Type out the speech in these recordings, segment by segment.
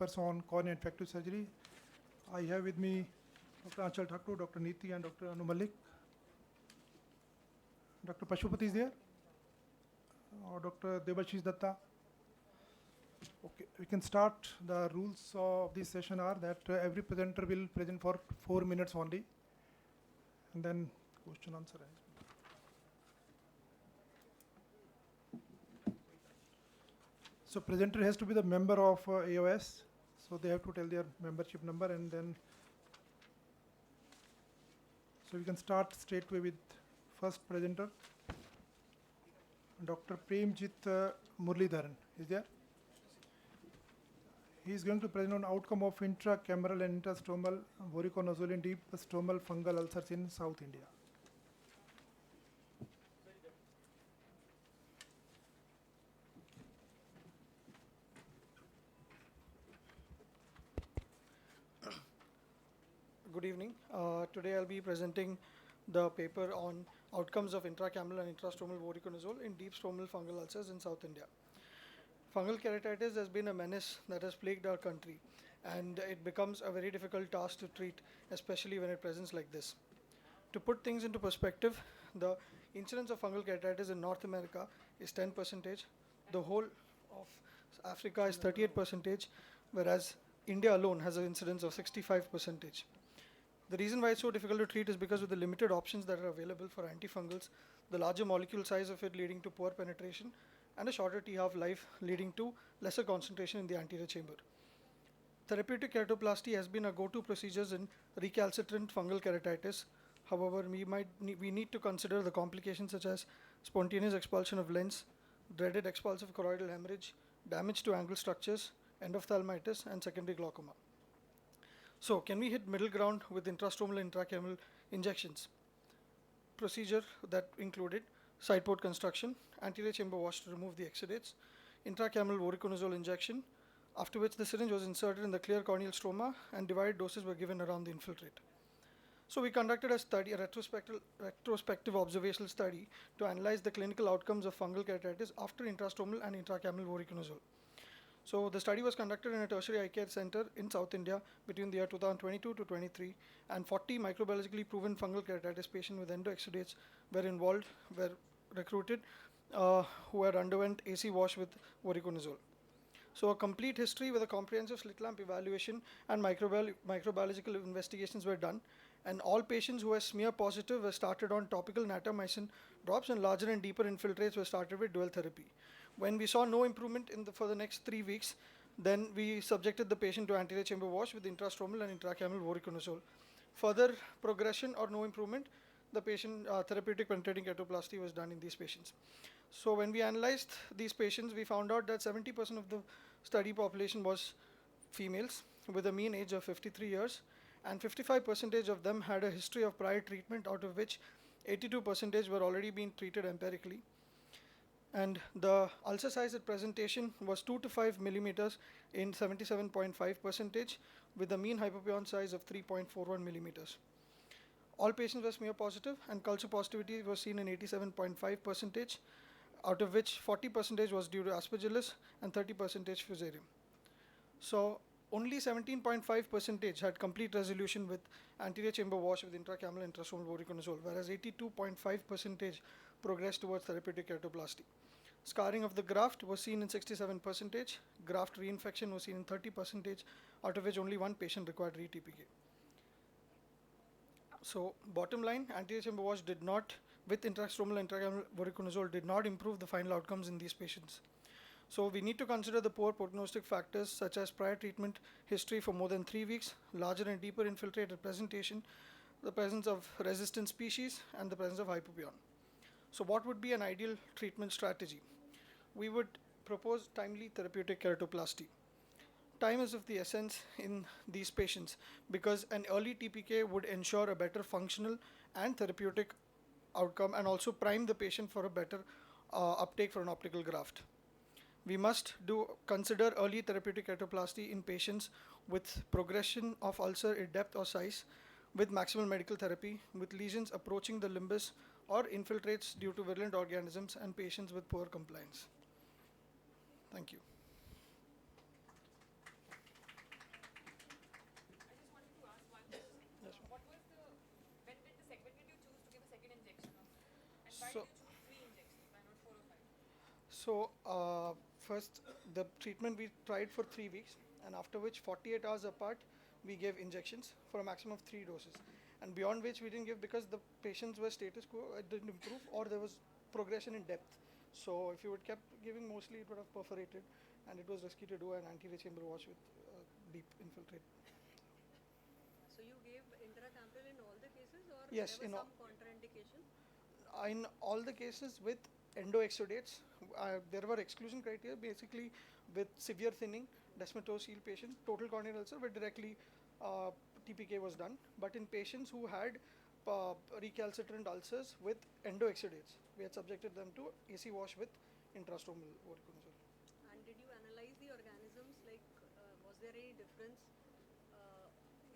on cornea infective surgery. I have with me Dr. Anchal Thakur, Dr. Neeti, and Dr. Anu Malik. Dr. Pashupati is there? Or Dr. Debashish Datta? Okay, we can start. The rules of this session are that every presenter will present for 4 minutes only, and then question answer. So presenter has to be the member of AOS, so they have to tell their membership number, and then so we can start straight away with first presenter, Dr. Premjit Muralidharan. Is there? He is going to present on outcome of intracameral and intrastromal voriconazole in deep stromal fungal ulcers in South India. Good evening. Today I'll be presenting the paper on outcomes of intracameral and intrastromal voriconazole in deep stromal fungal ulcers in South India. Fungal keratitis has been a menace that has plagued our country, and it becomes a very difficult task to treat, especially when it presents like this. To put things into perspective, the incidence of fungal keratitis in North America is 10%, the whole of Africa is 38%, whereas India alone has an incidence of 65%. The reason why it's so difficult to treat is because of the limited options that are available for antifungals, the larger molecule size of it leading to poor penetration, and a shorter T-half life leading to lesser concentration in the anterior chamber. Therapeutic keratoplasty has been a go-to procedures in recalcitrant fungal keratitis. However, we need to consider the complications such as spontaneous expulsion of lens, dreaded expulsive choroidal hemorrhage, damage to angle structures, endophthalmitis, and secondary glaucoma. So, can we hit middle ground with intrastromal and intracameral injections? Procedure that included side port construction, anterior chamber wash to remove the exudates, intracameral voriconazole injection, after which the syringe was inserted in the clear corneal stroma and divided doses were given around the infiltrate. So we conducted a study, a retrospective observational study to analyze the clinical outcomes of fungal keratitis after intrastromal and intracameral voriconazole. So the study was conducted in a tertiary eye care center in South India between the year 2022 to 23, and 40 microbiologically proven fungal keratitis patients with endoexudates were recruited who had underwent AC wash with voriconazole. So a complete history with a comprehensive slit lamp evaluation and microbiological investigations were done, and all patients who were smear positive were started on topical natamycin drops, and larger and deeper infiltrates were started with dual therapy. When we saw no improvement for the next 3 weeks, then we subjected the patient to anterior chamber wash with intrastromal and intracameral voriconazole. Further progression or no improvement, the patient therapeutic penetrating keratoplasty was done in these patients. So when we analyzed these patients, we found out that 70% of the study population was females with a mean age of 53 years, and 55% of them had a history of prior treatment, out of which 82% were already being treated empirically. And the ulcer size at presentation was 2 to 5 millimeters in 77.5%, with a mean hypopyon size of 3.41 millimeters. All patients were smear positive, and culture positivity was seen in 87.5%, out of which 40% was due to aspergillus and 30% fusarium. So only 17.5% had complete resolution with anterior chamber wash with intracameral and intrastromal voriconazole, whereas 82.5% progressed towards therapeutic keratoplasty. Scarring of the graft was seen in 67%, graft reinfection was seen in 30%, out of which only one patient required re-TPK. So bottom line, anterior chamber wash did not, with intrastromal and intracameral voriconazole, did not improve the final outcomes in these patients. So we need to consider the poor prognostic factors such as prior treatment history for more than 3 weeks, larger and deeper infiltrated presentation, the presence of resistant species, and the presence of hypopyon. So what would be an ideal treatment strategy? We would propose timely therapeutic keratoplasty. Time is of the essence in these patients because an early TPK would ensure a better functional and therapeutic outcome, and also prime the patient for a better uptake for an optical graft. We must consider early therapeutic keratoplasty in patients with progression of ulcer in depth or size, with maximal medical therapy, with lesions approaching the limbus or infiltrates due to virulent organisms, and patients with poor compliance. Thank you. So first, the treatment we tried for 3 weeks, and after which 48 hours apart, we gave injections for a maximum of 3 doses. And beyond which we didn't give because the patients were status quo, it didn't improve, or there was progression in depth. So if you would kept giving, mostly it would have perforated, and it was risky to do an anterior chamber wash with deep infiltrate. So you gave intracameral in all the cases, or Yes, there in was all. some contraindication? In all the cases with endoexudates, there were exclusion criteria. Basically, with severe thinning, descemetocele patient, total corneal ulcer, where directly TPK was done. But in patients who had recalcitrant ulcers with endoexudates, we had subjected them to AC wash with intrastromal voriconazole. And did you analyze the organisms? Like, was there any difference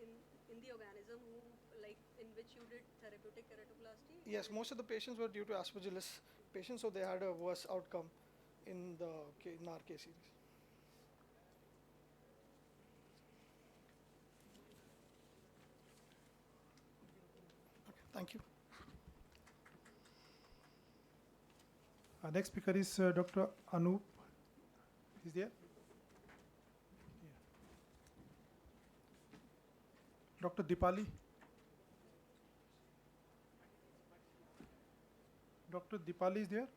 in the organism in which you did therapeutic keratoplasty? Yes, most of the patients were due to aspergillus patients, so they had a worse outcome in our case series. Okay, thank you. Next speaker is Dr. Anup. Is there? Dr. Dipali. Dr. Dipali is there?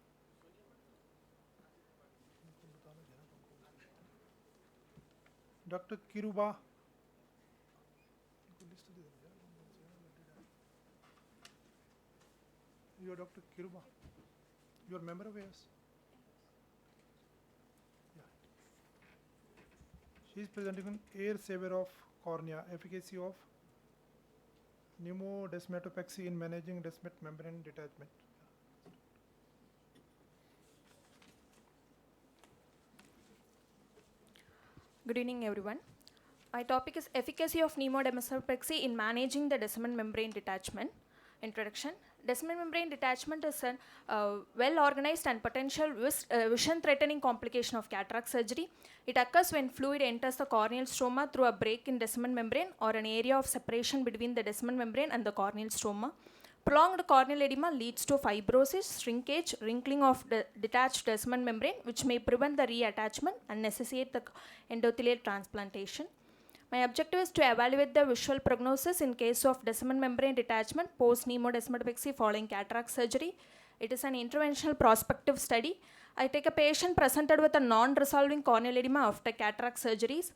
Dr. Kiruba. You are Dr. Kiruba. You are a member of AIOC? Yeah. She is presenting an air saver of cornea, efficacy of pneumodesmatopexy in managing descemet membrane detachment. Good evening, everyone. My topic is efficacy of pneumodesmatopexy in managing the descemet membrane detachment. Introduction. Descemet membrane detachment is a well-organized and potential vision-threatening complication of cataract surgery. It occurs when fluid enters the corneal stroma through a break in descemet membrane or an area of separation between the descemet membrane and the corneal stroma. Prolonged corneal edema leads to fibrosis, shrinkage, wrinkling of the detached descemet membrane, which may prevent the reattachment and necessitate the endothelial transplantation. My objective is to evaluate the visual prognosis in case of descemet membrane detachment post-pneumodesmatopexy following cataract surgery. It is an interventional prospective study. I take a patient presented with a non-resolving corneal edema after cataract surgeries,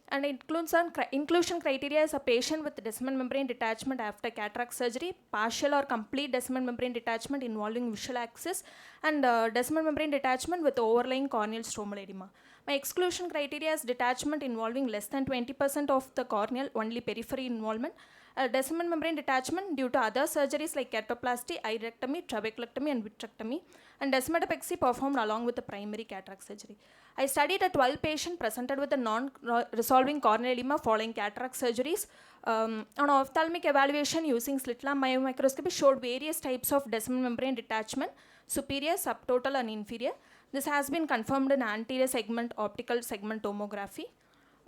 and it includes inclusion criteria is a patient with descemet membrane detachment after cataract surgery, partial or complete descemet membrane detachment involving visual axis, and descemet membrane detachment with overlying corneal stromal edema. My exclusion criteria is detachment involving less than 20% of the corneal, only periphery involvement, descemet membrane detachment due to other surgeries like keratoplasty, iridectomy, trabeculectomy, and vitrectomy, and descemetopexy performed along with the primary cataract surgery. I studied a 12 patient presented with a non-resolving corneal edema following cataract surgeries. On ophthalmic evaluation using slit lamp biomicroscopy showed various types of descemet membrane detachment, superior, subtotal, and inferior. This has been confirmed in anterior segment optical segment tomography.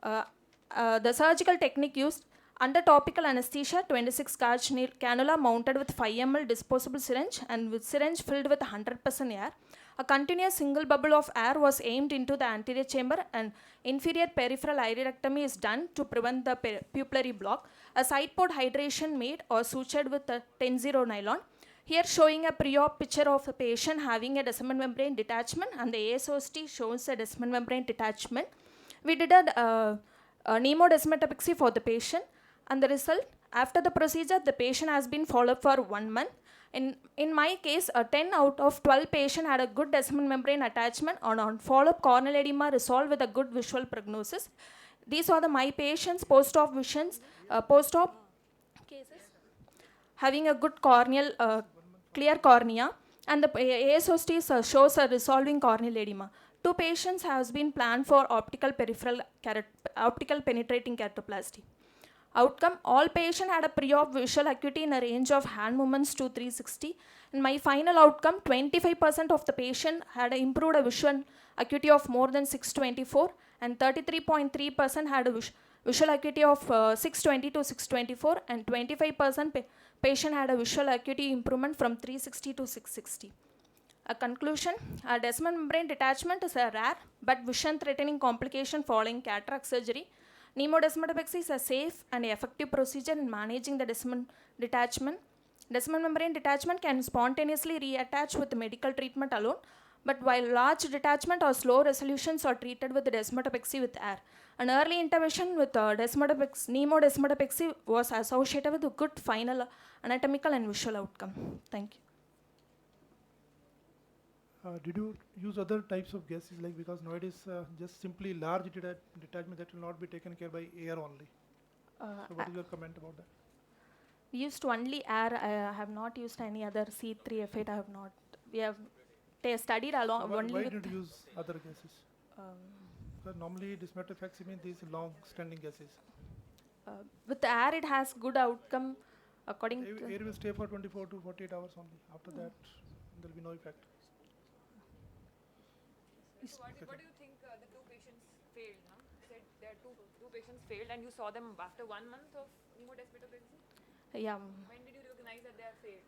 The surgical technique used under topical anesthesia, 26 gauge cannula mounted with 5 ml disposable syringe and with syringe filled with 100% air. A continuous single bubble of air was aimed into the anterior chamber, and inferior peripheral iridectomy is done to prevent the pupillary block. A side port hydration made or sutured with a 10-0 nylon. Here showing a pre-op picture of a patient having a descemet membrane detachment, and the ASOST shows a descemet membrane detachment. We did a pneumodesmatopexy for the patient, and the result, after the procedure, the patient has been followed for 1 month. In my case, 10 out of 12 patients had a good descemet membrane attachment, and on follow-up corneal edema resolved with a good visual prognosis. These are my patients' post-op visions, post-op cases having a good corneal, clear cornea, and the ASOST shows a resolving corneal edema. 2 patients has been planned for optical penetrating keratoplasty. Outcome, all patients had a pre-op visual acuity in a range of hand movements to 360. In my final outcome, 25% of the patient had improved a visual acuity of more than 624, and 33.3% had a visual acuity of 620 to 624, and 25% patient had a visual acuity improvement from 360 to 660. A conclusion, descendant membrane detachment is a rare but vision-threatening complication following cataract surgery. Nemodesmopexy is a safe and effective procedure in managing the descendant detachment. Descendant membrane detachment can spontaneously reattach with medical treatment alone, but while large detachment or slow resolutions are treated with desmotopexy with air. An early intervention with nemodesmotopexy was associated with a good final anatomical and visual outcome. Thank you. Did you use other types of gases, like, because nowadays just simply large detachment that will not be taken care by air only. So what is your comment about that? We used only air. I have not used any other C3 F8. I have not. We have studied along only Why with. did you use other gases? Because normally desmatofaxy means these long-standing gases. With air, it has good outcome according to. Air will stay for 24 to 48 hours only. After that, there will be no effect. So what do you think the two patients failed? Huh? You said there are two patients failed and you saw them after 1 month of nemodesmotopexy? Yeah. When did you recognize that they are failed?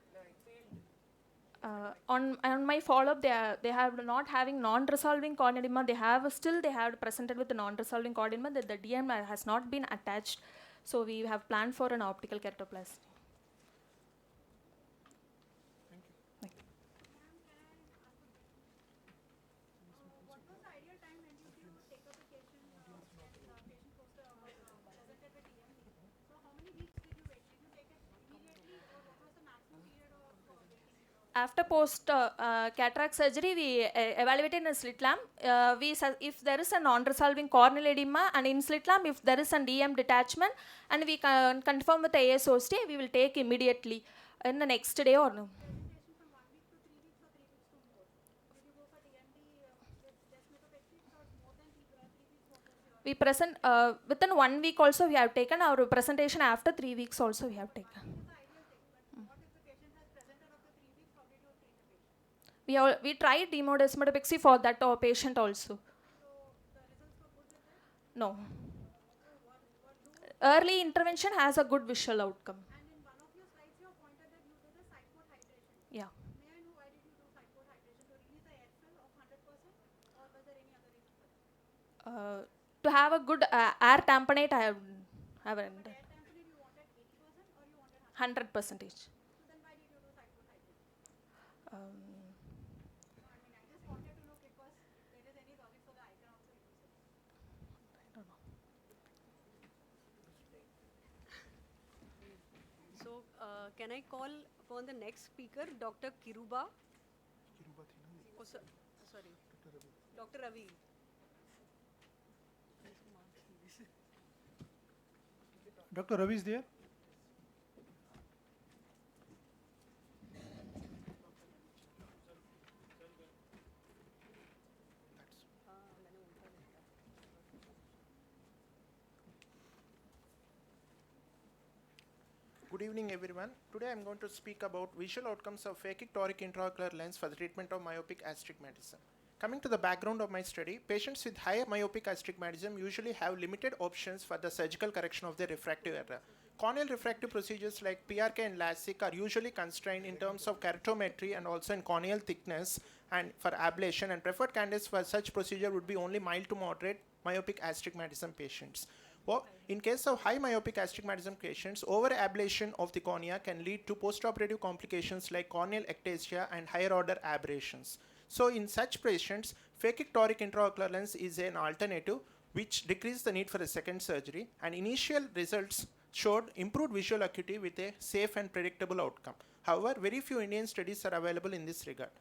On my follow-up, they have not having non-resolving corneal edema. They have presented with the non-resolving corneal edema that the DM has not been attached. So we have planned for an optical keratoplasty. Thank you. What was the ideal time when you take up a patient when patient poster was presented with EMD? So how many weeks did you wait? Did you take it immediately, or what was the maximum period of waiting? After post cataract surgery, we evaluated in a slit lamp. If there is a non-resolving corneal edema, and in slit lamp, if there is an DM detachment, and we can confirm with the ASOC, we will take immediately in the next day or no. Presentation from 1 week to 3 weeks or 3 weeks to more? Did you go for DMD with desmotopexy or more than 3 weeks? What was your? We present within 1 week also we have taken our presentation. After 3 weeks also we have taken. That is the ideal thing. But what if the patient has presented after 3 weeks? How did you treat the patient? We tried nemodesmotopexy for that patient also. So the results were good with that? No. Early intervention has a good visual outcome. And in one of your slides, you have pointed that you did a cyclode hydration. Yeah. May I know why did you do cyclode hydration? To release the airfill of 100%, or was there any other reason for that? To have a good air tamponade, I have Air tamponade, you wanted 80% or you wanted 100%? 100%. So then why did you do cyclode hydration? Um, No, I mean, I just wanted to know because if there is any logic for that, I can also use it. I don't know. So, can I call upon the next speaker, Dr. Kiruba? Oh, sorry, Dr. Ravi. Dr. Ravi is there? Good evening, everyone. Today I'm going to speak about visual outcomes of phakic toric intraocular lens for the treatment of myopic astigmatism. Coming to the background of my study, patients with higher myopic astigmatism usually have limited options for the surgical correction of their refractive error. Corneal refractive procedures like PRK and LASIK are usually constrained in terms of keratometry and also in corneal thickness and for ablation, and preferred candidates for such procedure would be only mild to moderate myopic astigmatism patients. Well, in case of high myopic astigmatism patients, over-ablation of the cornea can lead to postoperative complications like corneal ectasia and higher-order aberrations. So in such patients, phakic toric intraocular lens is an alternative which decreases the need for a second surgery, and initial results showed improved visual acuity with a safe and predictable outcome. However, very few Indian studies are available in this regard.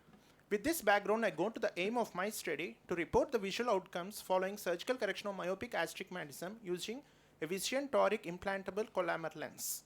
With this background, I go to the aim of my study to report the visual outcomes following surgical correction of myopic astigmatism using a Vision toric implantable collamer lens.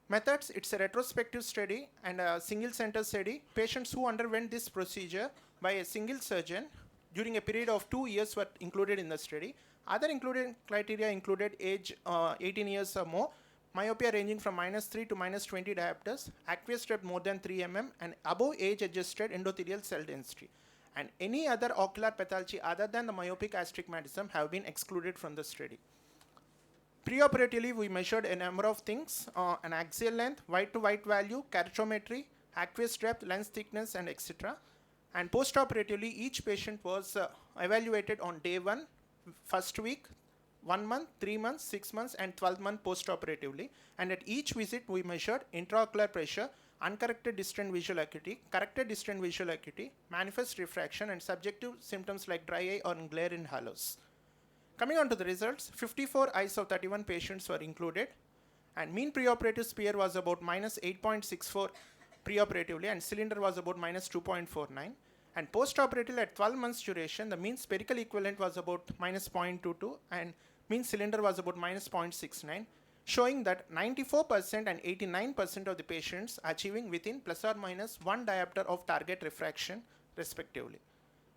Methods, it's a retrospective study and a single center study. Patients who underwent this procedure by a single surgeon during a period of 2 years were included in the study. Other included criteria included age 18 years or more, myopia ranging from -3 to -20 diopters, aqueous depth more than 3 mm, and above age-adjusted endothelial cell density. And any other ocular pathology other than the myopic astigmatism have been excluded from the study. Preoperatively, we measured a number of things, an axial length, white to white value, keratometry, aqueous depth, lens thickness, and etc. And post-operatively, each patient was evaluated on day 1, first week, 1 month, 3 months, 6 months, and 12 months post-operatively. And at each visit, we measured intraocular pressure, uncorrected distant visual acuity, corrected distant visual acuity, manifest refraction, and subjective symptoms like dry eye or glare in halos. Coming on to the results, 54 eyes of 31 patients were included, and mean preoperative spear was about minus 8.64 preoperatively, and cylinder was about minus 2.49. And postoperatively at 12 months duration, the mean spherical equivalent was about minus 0.22, and mean cylinder was about minus 0.69, showing that 94% and 89% of the patients achieving within plus or minus 1 diopter of target refraction, respectively.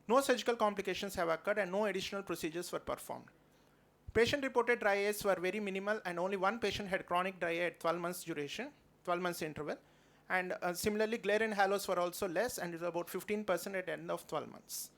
No surgical complications have occurred and no additional procedures were performed. Patient reported dry eyes were very minimal, and only one patient had chronic dry eye at 12 months duration, 12 months interval. And similarly, glare and halos were also less, and it was about 15% at the end of 12 months.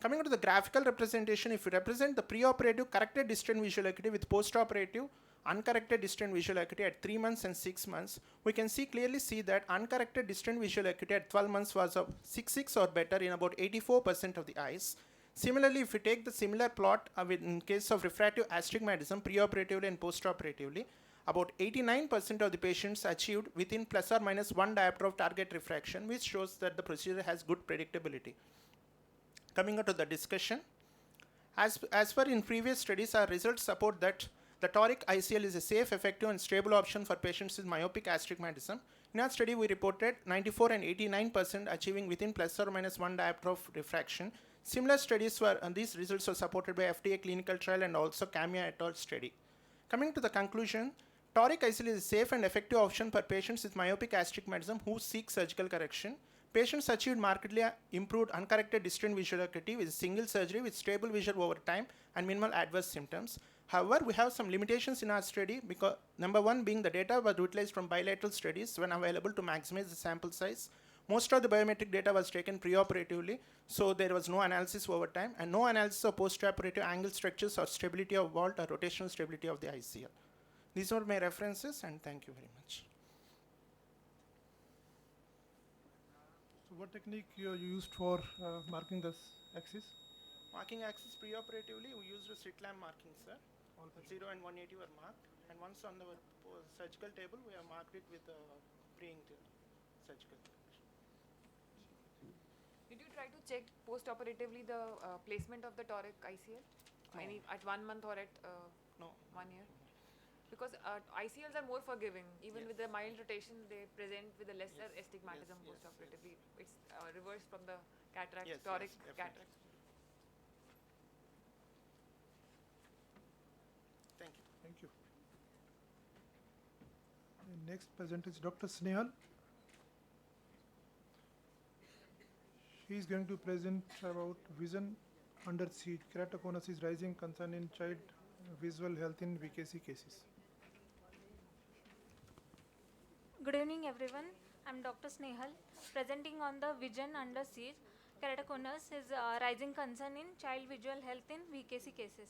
Coming to the graphical representation, if you represent the preoperative corrected distant visual acuity with postoperative uncorrected distant visual acuity at 3 months and 6 months, we can clearly see that uncorrected distant visual acuity at 12 months was of 6.6 or better in about 84% of the eyes. Similarly, if we take the similar plot in case of refractive astigmatism preoperatively and postoperatively, about 89% of the patients achieved within plus or minus 1 diopter of target refraction, which shows that the procedure has good predictability. Coming on to the discussion, as per in previous studies, our results support that the toric ICL is a safe, effective, and stable option for patients with myopic astigmatism. In our study, we reported 94 and 89% achieving within plus or minus 1 diopter of refraction. Similar studies were, and these results were supported by FDA clinical trial and also Camia et al. Study. Coming to the conclusion, toric ICL is a safe and effective option for patients with myopic astigmatism who seek surgical correction. Patients achieved markedly improved uncorrected distant visual acuity with single surgery with stable vision over time and minimal adverse symptoms. However, we have some limitations in our study because number one being the data was utilized from bilateral studies when available to maximize the sample size. Most of the biometric data was taken preoperatively, so there was no analysis over time and no analysis of postoperative angle structures or stability of vault or rotational stability of the ICL. These are my references, and thank you very much. So what technique you used for marking this axis? Marking axis preoperatively, we used a slit lamp marking, sir. All 0 and 180 were marked, and once on the surgical table, we have marked it with pre-inked surgical. Did you try to check post-operatively the placement of the toric ICL? No. At 1 month or at No. 1 year? Because ICLs are more forgiving. Even Yes. with the mild rotation, they present with a lesser astigmatism Yes, yes, post-operatively. It's reversed from the cataract, Yes, toric yes, definitely. cataract. Thank you. Thank you. The next presenter is Dr. Snehal. She is going to present about vision under siege. Keratoconus is rising concern in child visual health in VKC cases. Good evening everyone, I am Dr. Snehal presenting on the vision under siege. Keratoconus is a rising concern in child visual health in VKC cases.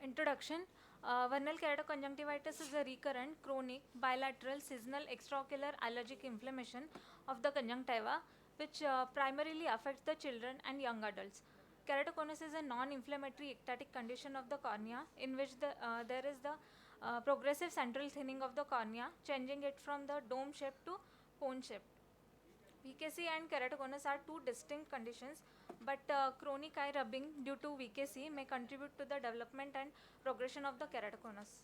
Introduction. Vernal keratoconjunctivitis is a recurrent, chronic, bilateral, seasonal, extraocular allergic inflammation of the conjunctiva which primarily affects the children and young adults. Keratoconus is a non-inflammatory ectatic condition of the cornea in which there is the progressive central thinning of the cornea, changing it from the dome shape to cone shape. VKC and keratoconus are two distinct conditions, but chronic eye rubbing due to VKC may contribute to the development and progression of the keratoconus.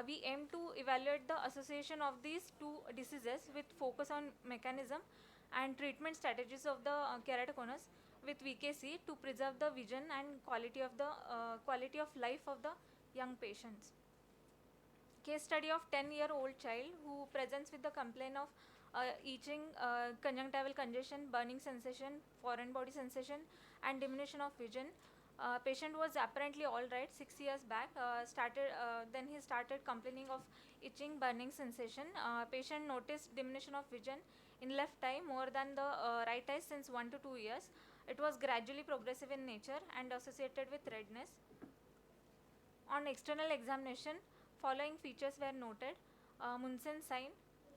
We aim to evaluate the association of these two diseases with focus on mechanism and treatment strategies of the keratoconus with VKC to preserve the vision and quality of life of the young patients. Case study of 10-year-old child who presents with the complaint of itching, conjunctival congestion, burning sensation, foreign body sensation and diminution of vision. Patient was apparently all right 6 years back. Then he started complaining of itching, burning sensation. Patient noticed diminution of vision in left eye more than the right eye since 1 to 2 years. It was gradually progressive in nature and associated with redness. On external examination, following features were noted: Munson sign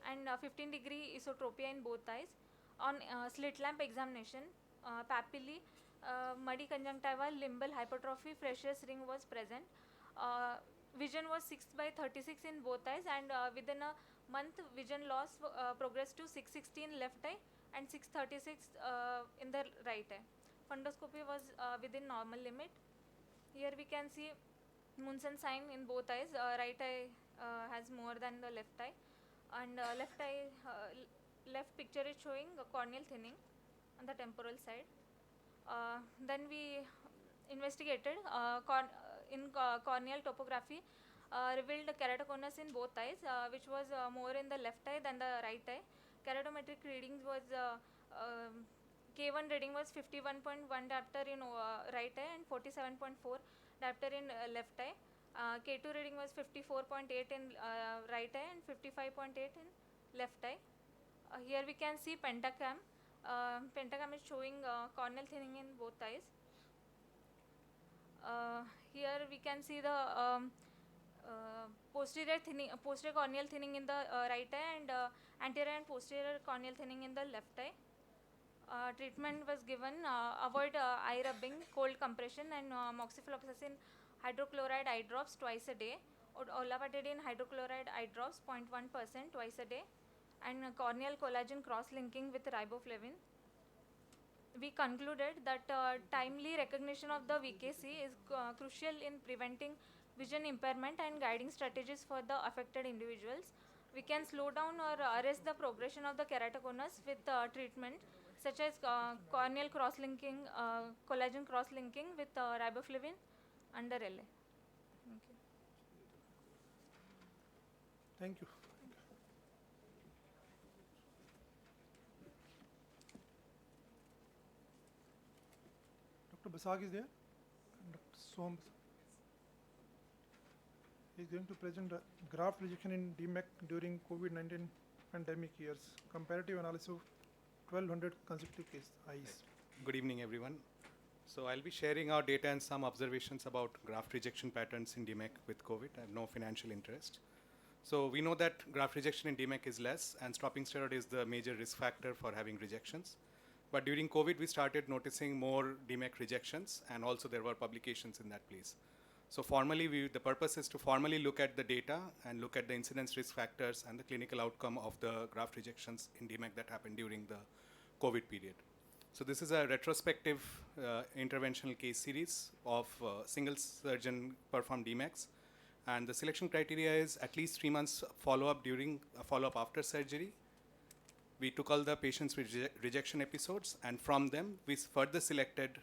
and 15-degree isotropia in both eyes, On slit lamp examination, papillae, muddy conjunctiva, limbal hypertrophy, Fresch's ring was present. Vision was 6/36 in both eyes, and within a month, vision loss progressed to 616 left eye and 636 in the right eye. Fundoscopy was within normal limit. Here we can see Munson sign in both eyes. Right eye has more than the left eye, and left picture is showing corneal thinning on the temporal side. Then we investigated corneal topography, revealed keratoconus in both eyes, which was more in the left eye than the right eye. Keratometric readings was K1 reading was 51.1 diopter in right eye and 47.4 diopter in left eye. K2 reading was 54.8 in right eye and 55.8 in left eye. Here we can see pentacam. Pentacam is showing corneal thinning in both eyes. Here we can see the posterior corneal thinning in the right eye, and anterior and posterior corneal thinning in the left eye. Treatment was given, avoid eye rubbing, cold compression, and moxifloxacin hydrochloride eye drops twice a day, or olapatadine hydrochloride eye drops 0.1% twice a day, and corneal collagen cross-linking with riboflavin. We concluded that timely recognition of the VKC is crucial in preventing vision impairment and guiding strategies for the affected individuals. We can slow down or arrest the progression of the keratoconus with treatment such as corneal cross-linking, collagen cross-linking with riboflavin under LA. Thank you. Thank you. Dr. Basag is there? Dr. Soms. He is going to present graft rejection in DMEC during COVID-19 pandemic years. Comparative analysis of 1200 consecutive case eyes. Good evening, everyone. So I'll be sharing our data and some observations about graft rejection patterns in DMEC with COVID. I have no financial interest. So we know that graft rejection in DMEC is less, and stopping steroid is the major risk factor for having rejections. But during COVID, we started noticing more DMEC rejections, and also there were publications in that place. So formally, the purpose is to formally look at the data and look at the incidence risk factors and the clinical outcome of the graft rejections in DMEC that happened during the COVID period. So this is a retrospective interventional case series of single surgeon performed DMECs. And the selection criteria is at least 3 months follow-up during follow-up after surgery. We took all the patients with rejection episodes, and from them, we further selected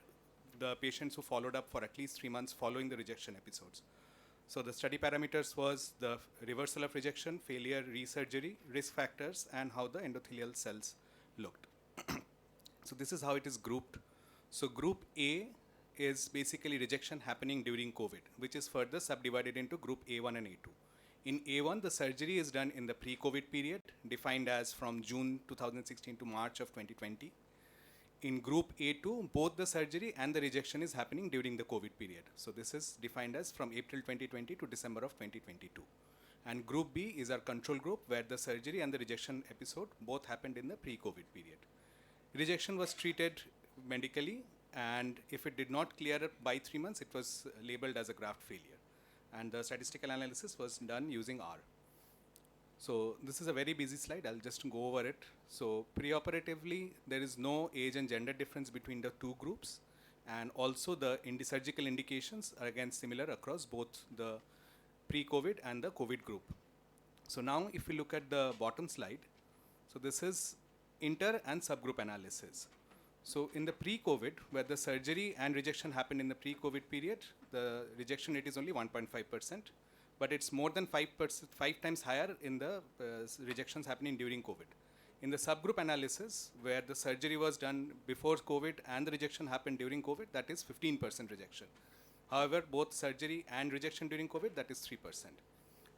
the patients who followed up for at least 3 months following the rejection episodes. So the study parameters was the reversal of rejection, failure, resurgery, risk factors, and how the endothelial cells looked. So this is how it is grouped. So group A is basically rejection happening during COVID, which is further subdivided into group A1 and A2. In A1, the surgery is done in the pre-COVID period, defined as from June 2016 to March of 2020. In group A2, both the surgery and the rejection is happening during the COVID period. So this is defined as from April 2020 to December of 2022. And group B is our control group, where the surgery and the rejection episode both happened in the pre-COVID period. Rejection was treated medically, and if it did not clear up by 3 months, it was labeled as a graft failure. And the statistical analysis was done using R. So this is a very busy slide. I'll just go over it. So preoperatively, there is no age and gender difference between the two groups. And also the surgical indications are again similar across both the pre-COVID and the COVID group. So now if we look at the bottom slide, so this is inter and subgroup analysis. So in the pre-COVID, where the surgery and rejection happened in the pre-COVID period, the rejection rate is only 1.5%, but it's more than 5 times higher in the rejections happening during COVID. In the subgroup analysis, where the surgery was done before COVID and the rejection happened during COVID, that is 15% rejection. However, both surgery and rejection during COVID, that is 3%.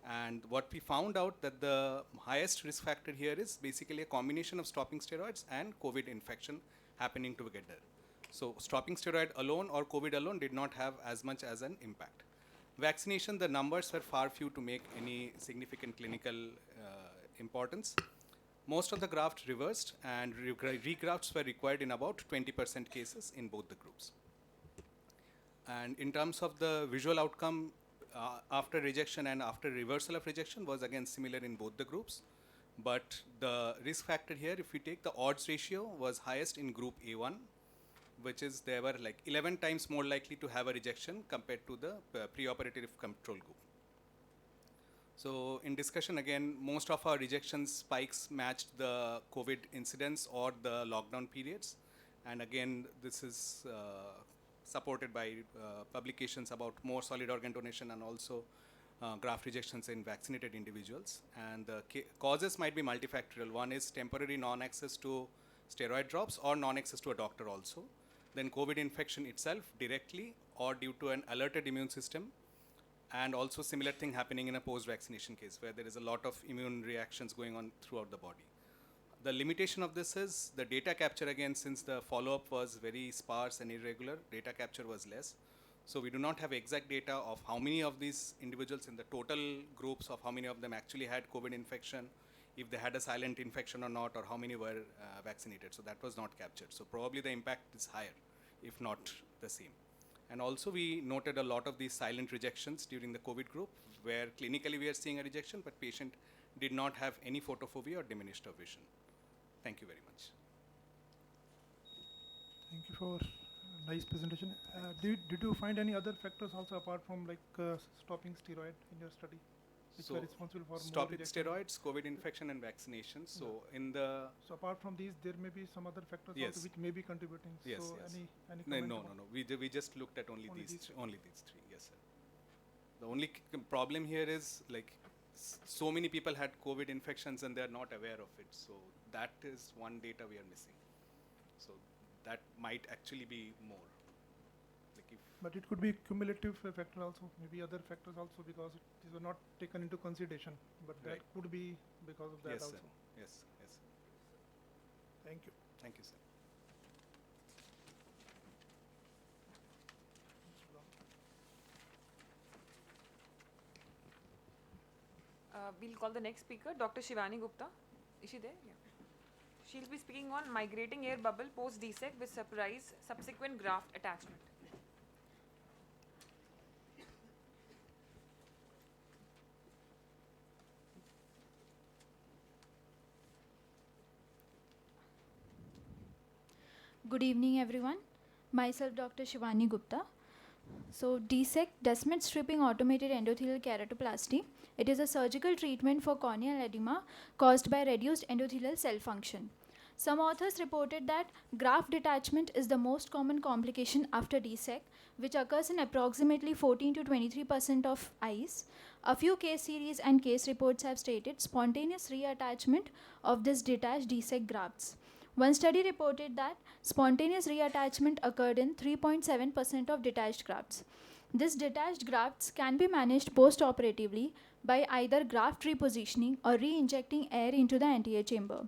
And what we found out that the highest risk factor here is basically a combination of stopping steroids and COVID infection happening together. So stopping steroid alone or COVID alone did not have as much as an impact. Vaccination, the numbers were far few to make any significant clinical importance. Most of the grafts reversed, and regrafts were required in about 20% cases in both the groups. And in terms of the visual outcome, after rejection and after reversal of rejection was again similar in both the groups. But the risk factor here, if we take the odds ratio, was highest in group A1, which is they were like 11 times more likely to have a rejection compared to the preoperative control group. So in discussion again, most of our rejection spikes matched the COVID incidence or the lockdown periods. And again, this is supported by publications about more solid organ donation and also graft rejections in vaccinated individuals. And the causes might be multifactorial. One is temporary non-access to steroid drops or non-access to a doctor also. Then COVID infection itself directly or due to an alerted immune system. And also similar thing happening in a post-vaccination case where there is a lot of immune reactions going on throughout the body. The limitation of this is the data capture again, since the follow-up was very sparse and irregular, data capture was less. So we do not have exact data of how many of these individuals in the total groups of how many of them actually had COVID infection, if they had a silent infection or not, or how many were vaccinated. So that was not captured. So probably the impact is higher, if not the same. And also we noted a lot of these silent rejections during the COVID group, where clinically we are seeing a rejection, but patient did not have any photophobia or diminished of vision. Thank you very much. Thank you for a nice presentation. Did you find any other factors also apart from like stopping steroid in your study, which were responsible for stopping more rejection? steroids, COVID infection, and vaccinations. So in the so apart from these, there may be some other factors also which may be contributing. Yes, so yes. any No. We just looked at only these three. Yes, sir. The only problem here is like so many people had COVID infections and they are not aware of it. So that is one data we are missing. So that might actually be more. Like if but it could be cumulative factor also, maybe other factors also, because these were not taken into consideration. But that could be because of that yes, also. Sir. Yes. Thank you. Thank you, sir. We'll call the next speaker, Dr. Shivani Gupta. Is she there? Yeah. She'll be speaking on migrating air bubble post DSEC with surprise subsequent graft attachment. Good evening, everyone. Myself, Dr. Shivani Gupta. So, DSEC, Descemet Stripping Automated Endothelial Keratoplasty. It is a surgical treatment for corneal edema caused by reduced endothelial cell function. Some authors reported that graft detachment is the most common complication after DSEC, which occurs in approximately 14 to 23% of eyes. A few case series and case reports have stated spontaneous reattachment of this detached DSEC grafts. One study reported that spontaneous reattachment occurred in 3.7% of detached grafts. These detached grafts can be managed post-operatively by either graft repositioning or re-injecting air into the anterior chamber.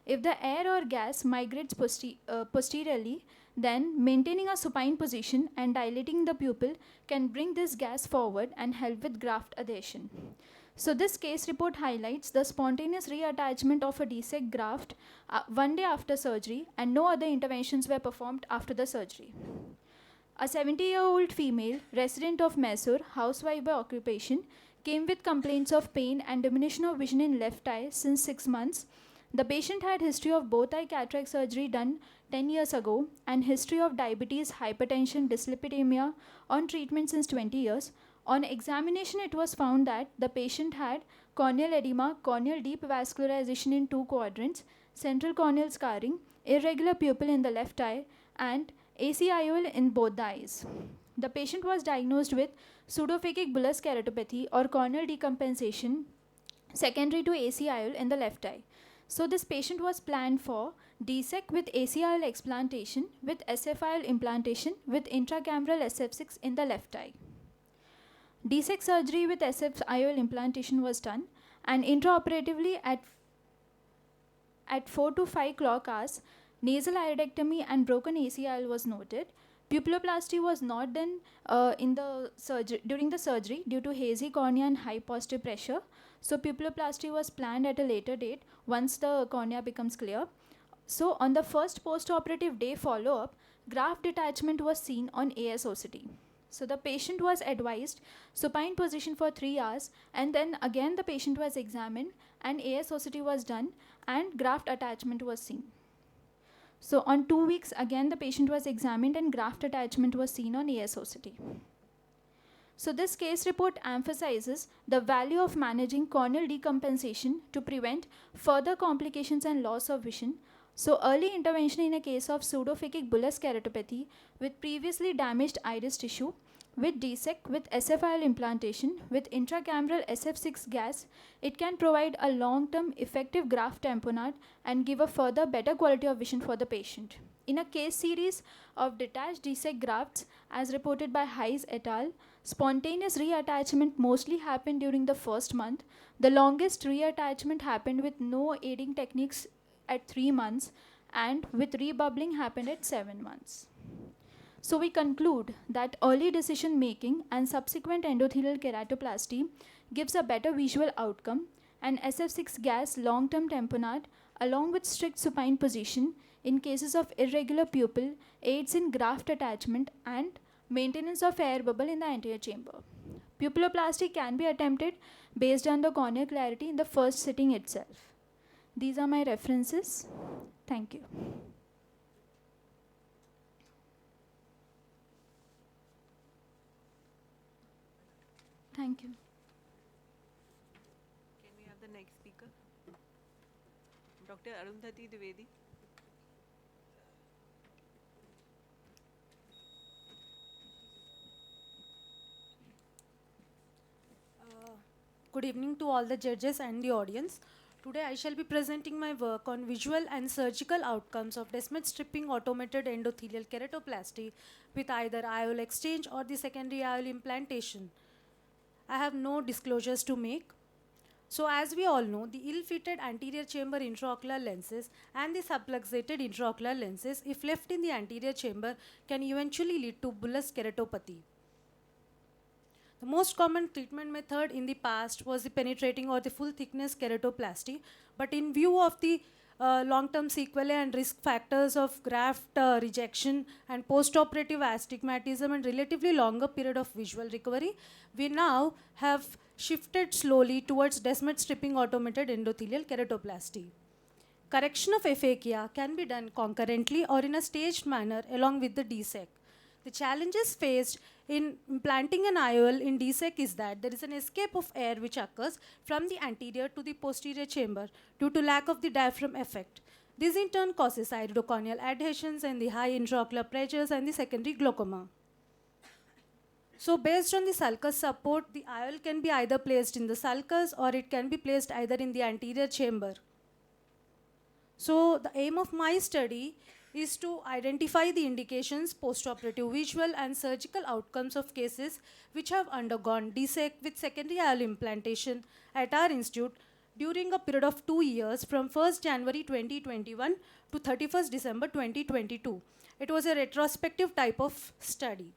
If the air or gas migrates posteriorly, then maintaining a supine position and dilating the pupil can bring this gas forward and help with graft adhesion. So this case report highlights the spontaneous reattachment of a DSEC graft 1 day after surgery, and no other interventions were performed after the surgery. A 70-year-old female, resident of Mysore, housewife by occupation, came with complaints of pain and diminution of vision in left eye since 6 months. The patient had history of both eye cataract surgery done 10 years ago and history of diabetes, hypertension, dyslipidemia on treatment since 20 years. On examination, it was found that the patient had corneal edema, corneal deep vascularization in 2 quadrants, central corneal scarring, irregular pupil in the left eye, and ACIOL in both the eyes. The patient was diagnosed with pseudophakic bullous keratopathy or corneal decompensation secondary to ACIOL in the left eye. So this patient was planned for DSEC with ACIOL explantation with SFIOL implantation with intracameral SF6 in the left eye. DSEC surgery with SFIOL implantation was done, and intraoperatively at 4 to 5 clock hours, nasal iodectomy and broken ACIOL was noted. Pupilloplasty was not done during the surgery due to hazy cornea and high positive pressure. So pupilloplasty was planned at a later date once the cornea becomes clear. So on the first post-operative day follow-up, graft detachment was seen on ASOCT. So the patient was advised supine position for 3 hours, and then again the patient was examined and ASOCT was done and graft attachment was seen. So on 2 weeks again the patient was examined and graft attachment was seen on ASOCT. So this case report emphasizes the value of managing corneal decompensation to prevent further complications and loss of vision. So early intervention in a case of pseudophakic bullous keratopathy with previously damaged iris tissue with DSEC with SFIL implantation with intracameral SF6 gas, it can provide a long-term effective graft tamponade and give a further better quality of vision for the patient. In a case series of detached DSEC grafts as reported by Hyde et al., spontaneous reattachment mostly happened during the first month. The longest reattachment happened with no aiding techniques at 3 months, and with rebubbling happened at 7 months. So we conclude that early decision making and subsequent endothelial keratoplasty gives a better visual outcome, and SF6 gas long-term tamponade along with strict supine position in cases of irregular pupil aids in graft attachment and maintenance of air bubble in the anterior chamber. Pupilloplasty can be attempted based on the corneal clarity in the first sitting itself. These are my references. Thank you. Thank you. Can we have the next speaker? Dr. Arundhati Dwivedi. Good evening to all the judges and the audience. Today I shall be presenting my work on visual and surgical outcomes of Descemet stripping automated endothelial keratoplasty with either IOL exchange or the secondary IOL implantation. I have no disclosures to make. So as we all know, the ill-fitted anterior chamber intraocular lenses and the subluxated intraocular lenses, if left in the anterior chamber, can eventually lead to bullous keratopathy. The most common treatment method in the past was the penetrating or the full thickness keratoplasty, but in view of the long-term sequelae and risk factors of graft rejection and post-operative astigmatism and relatively longer period of visual recovery, we now have shifted slowly towards Descemet stripping automated endothelial keratoplasty. Correction of aphakia can be done concurrently or in a staged manner along with the DSEC. The challenges faced in implanting an IOL in DSEC is that there is an escape of air which occurs from the anterior to the posterior chamber due to lack of the diaphragm effect. This in turn causes iridocorneal adhesions and the high intraocular pressures and the secondary glaucoma. So based on the sulcus support, the IOL can be either placed in the sulcus or it can be placed either in the anterior chamber. So the aim of my study is to identify the indications, postoperative visual and surgical outcomes of cases which have undergone DSEC with secondary IOL implantation at our institute during a period of 2 years from 1st January 2021 to 31st December 2022. It was a retrospective type of study.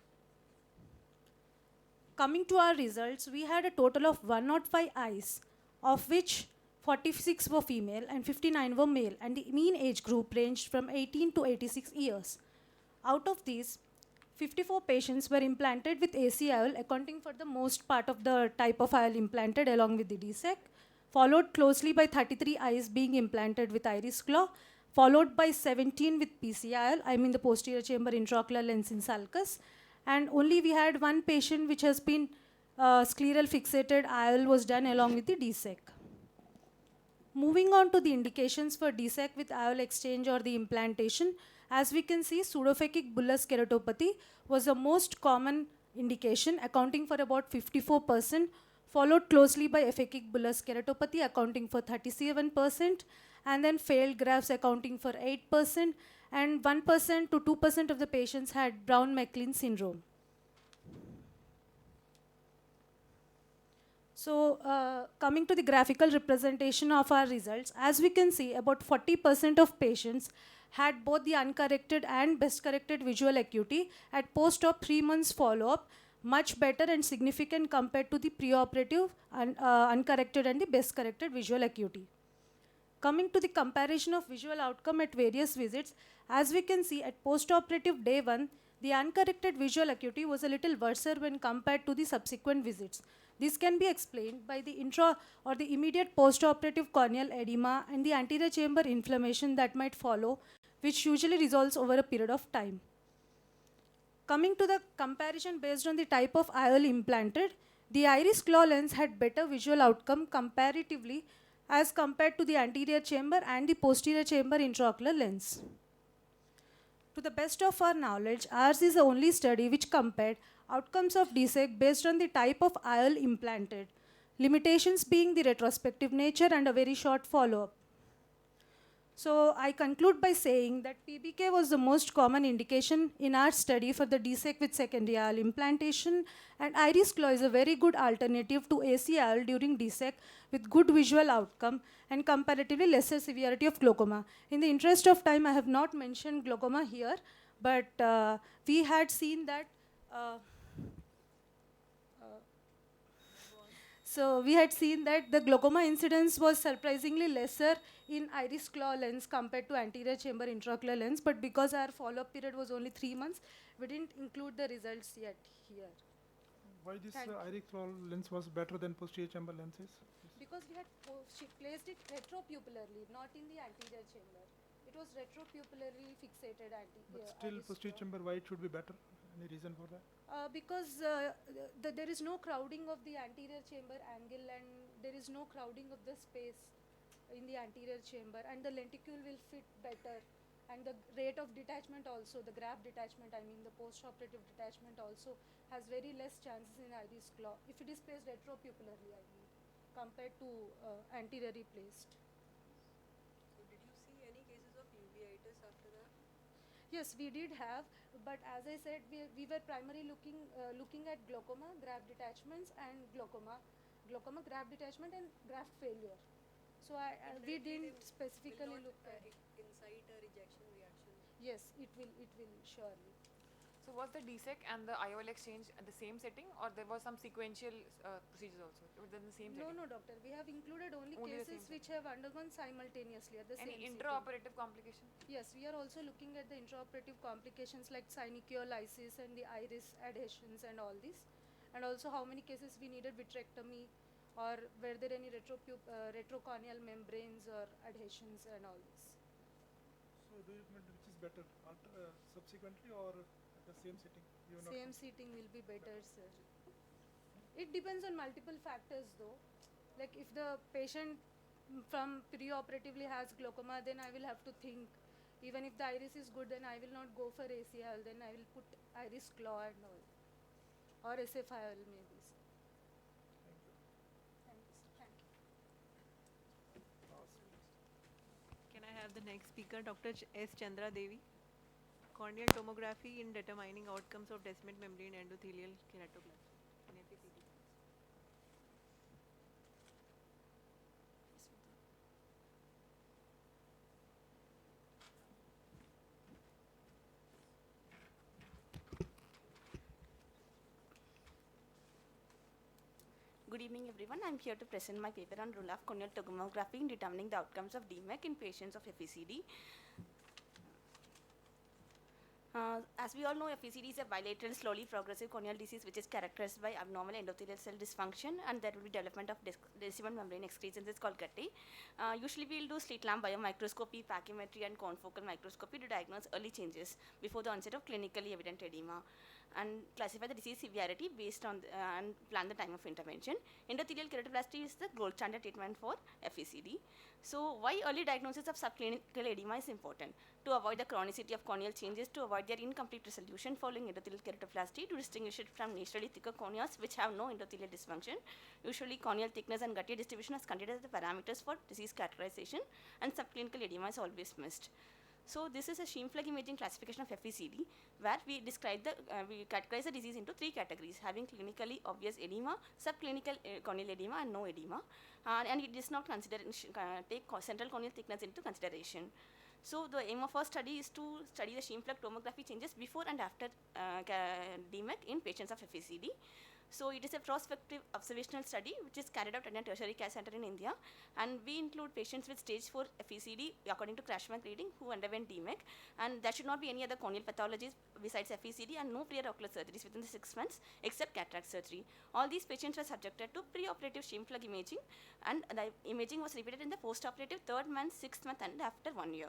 Coming to our results, we had a total of 105 eyes, of which 46 were female and 59 were male, and the mean age group ranged from 18 to 86 years. Out of these, 54 patients were implanted with ACIOL, accounting for the most part of the type of IOL implanted along with the DSEC, followed closely by 33 eyes being implanted with iris claw, followed by 17 with PCIOL, I mean the posterior chamber intraocular lens in sulcus, and only we had one patient which has been scleral fixated IOL was done along with the DSEC. Moving on to the indications for DSEC with IOL exchange or the implantation, as we can see, pseudophakic bullous keratopathy was the most common indication, accounting for about 54%, followed closely by aphakic bullous keratopathy, accounting for 37%, and then failed grafts accounting for 8%, and 1% to 2% of the patients had Brown-McLean syndrome. So coming to the graphical representation of our results, as we can see, about 40% of patients had both the uncorrected and best corrected visual acuity at post-op 3 months follow-up, much better and significant compared to the preoperative uncorrected and the best corrected visual acuity. Coming to the comparison of visual outcome at various visits, as we can see at post-operative day 1, the uncorrected visual acuity was a little worse when compared to the subsequent visits. This can be explained by the intra or the immediate post-operative corneal edema and the anterior chamber inflammation that might follow, which usually resolves over a period of time. Coming to the comparison based on the type of IOL implanted, the iris claw lens had better visual outcome comparatively as compared to the anterior chamber and the posterior chamber intraocular lens. To the best of our knowledge, ours is the only study which compared outcomes of DSEC based on the type of IOL implanted, limitations being the retrospective nature and a very short follow-up. So I conclude by saying that PBK was the most common indication in our study for the DSEC with secondary IOL implantation, and iris claw is a very good alternative to ACIOL during DSEC with good visual outcome and comparatively lesser severity of glaucoma. In the interest of time, I have not mentioned glaucoma here, but we had seen that so we had seen that the glaucoma incidence was surprisingly lesser in iris claw lens compared to anterior chamber intraocular lens, but because our follow-up period was only 3 months, we didn't include the results yet here. Why this iris claw lens was better than posterior chamber lenses? Because we had placed it retropupillarly, not in the anterior chamber. It was retropupillarly fixated But still posterior chamber, why it should be better? Any reason for that? Because there is no crowding of the anterior chamber angle and there is no crowding of the space in the anterior chamber, and the lenticule will fit better, and the rate of detachment also, the graft detachment, I mean the post-operative detachment also has very less chances in iris claw if it is placed retropupillarly, I mean, compared to anteriorly placed. So did you see any cases of uveitis after that? Yes, we did have, but as I said, we were primarily looking at glaucoma, graft detachments, and glaucoma graft detachment and graft failure. So we didn't specifically look at incite a rejection reaction. Yes, it will surely. So was the DSEC and the IOL exchange at the same setting, or there was some sequential procedures also? It was in the same setting? No, doctor. We have included only Only the cases same which have undergone simultaneously at the Any same intraoperative complication? Yes, we are also looking at the intraoperative complications like synechiolisis and the iris adhesions and all this, and also how many cases we needed vitrectomy, or were there any retrocorneal membranes or adhesions and all this. So do you recommend which is better, subsequently or at the same sitting? Same seating will be better, sir. It depends on multiple factors though. Like if the patient from preoperatively has glaucoma, then I will have to think. Even if the iris is good, then I will not go for ACIOL, then I will put iris claw and all. Or SFIOL maybe. Can I have the next speaker, Dr. S. Chandra Devi? Corneal tomography in determining outcomes of descendant membrane endothelial keratoplasty in FACD. Good evening, everyone. I'm here to present my paper on role of corneal tomography in determining the outcomes of DMEC in patients of FECD. As we all know, FECD is a bilateral, slowly progressive corneal disease which is characterized by abnormal endothelial cell dysfunction, and there will be development of descendant membrane excrescence called guttae. Usually, we will do slit lamp biomicroscopy, pachymetry, and confocal microscopy to diagnose early changes before the onset of clinically evident edema, and classify the disease severity based on and plan the time of intervention. Endothelial keratoplasty is the gold standard treatment for FECD. So why early diagnosis of subclinical edema is important? To avoid the chronicity of corneal changes, to avoid their incomplete resolution following endothelial keratoplasty, to distinguish it from naturally thicker corneas which have no endothelial dysfunction. Usually corneal thickness and guttae distribution is considered as the parameters for disease characterization, and subclinical edema is always missed. So this is a Scheimpflug imaging classification of FECD, where we describe we categorize the disease into 3 categories: having clinically obvious edema, subclinical corneal edema, and no edema. And it does not consider take central corneal thickness into consideration. So the aim of our study is to study the sheen plug tomography changes before and after DMEC in patients of FACD. So it is a prospective observational study which is carried out at a tertiary care center in India, and we include patients with stage 4 FECD according to Crashmark reading who underwent DMEC, and there should not be any other corneal pathologies besides FECD and no prior ocular surgeries within the 6 months except cataract surgery. All these patients were subjected to preoperative sheen plug imaging, and the imaging was repeated in the postoperative 3rd month, 6th month and after 1 year.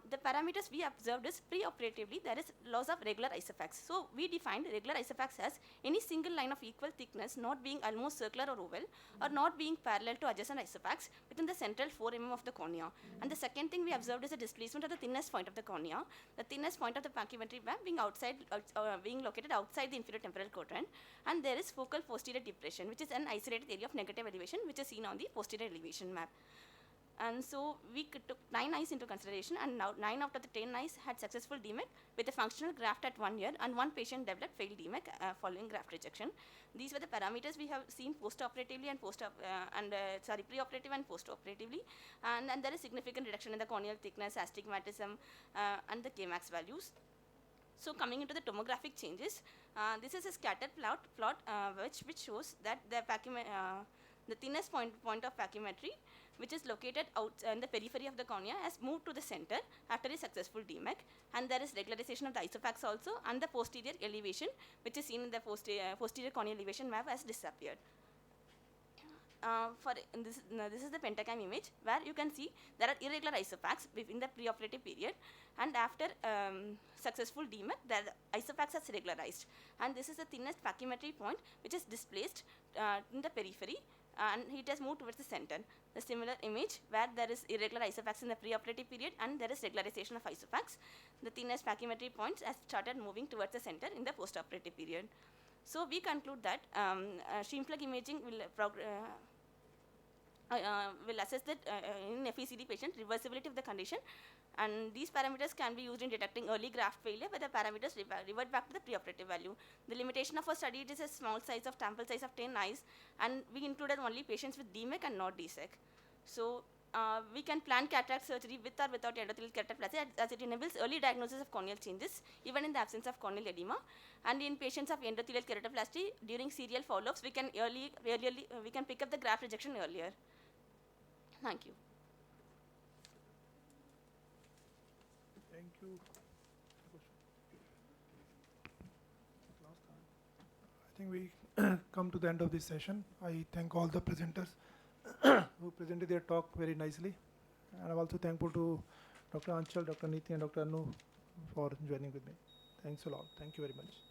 The parameters we observed is preoperatively there is loss of regular isophax. So we defined regular isophax as any single line of equal thickness not being almost circular or oval or not being parallel to adjacent isophax within the central 4 mm of the cornea. And the second thing we observed is the displacement of the thinnest point of the cornea, the thinnest point of the pachymetry band being located outside the inferior temporal quadrant, and there is focal posterior depression, which is an isolated area of negative elevation which is seen on the posterior elevation map. And so we took 9 eyes into consideration, and now 9 out of the 10 eyes had successful DMEC with a functional graft at 1 year, and 1 patient developed failed DMEC following graft rejection. These were the parameters we have seen postoperatively and preoperative and postoperatively, and there is significant reduction in the corneal thickness, astigmatism, and the Kmax values. So coming into the tomographic changes, this is a scatter plot which shows that the thinnest point of pachymetry, which is located out in the periphery of the cornea, has moved to the center after a successful DMEC, and there is regularization of the isophax also, and the posterior elevation, which is seen in the posterior corneal elevation map, has disappeared. This is the pentacam image where you can see there are irregular isophax in the preoperative period, and after successful DMEC, the isophax has regularized, and this is the thinnest pachymetry point which is displaced in the periphery, and it has moved towards the center. The similar image where there is irregular isophax in the preoperative period and there is regularization of isophax, the thinnest pachymetry points has started moving towards the center in the postoperative period. So we conclude that sheen plug imaging will assess that in FECD patient reversibility of the condition, and these parameters can be used in detecting early graft failure where the parameters revert back to the preoperative value. The limitation of our study is a small size of sample size of 10 eyes, and we included only patients with DMEC and not DSEC. So we can plan cataract surgery with or without endothelial keratoplasty as it enables early diagnosis of corneal changes even in the absence of corneal edema. And in patients of endothelial keratoplasty, during serial follow-ups, we can pick up the graft rejection earlier. Thank you. Thank you. I think we come to the end of this session. I thank all the presenters who presented their talk very nicely. And I'm also thankful to Dr. Anchal, Dr. Niti, and Dr. Anu for joining with me. Thanks a lot. Thank you very much.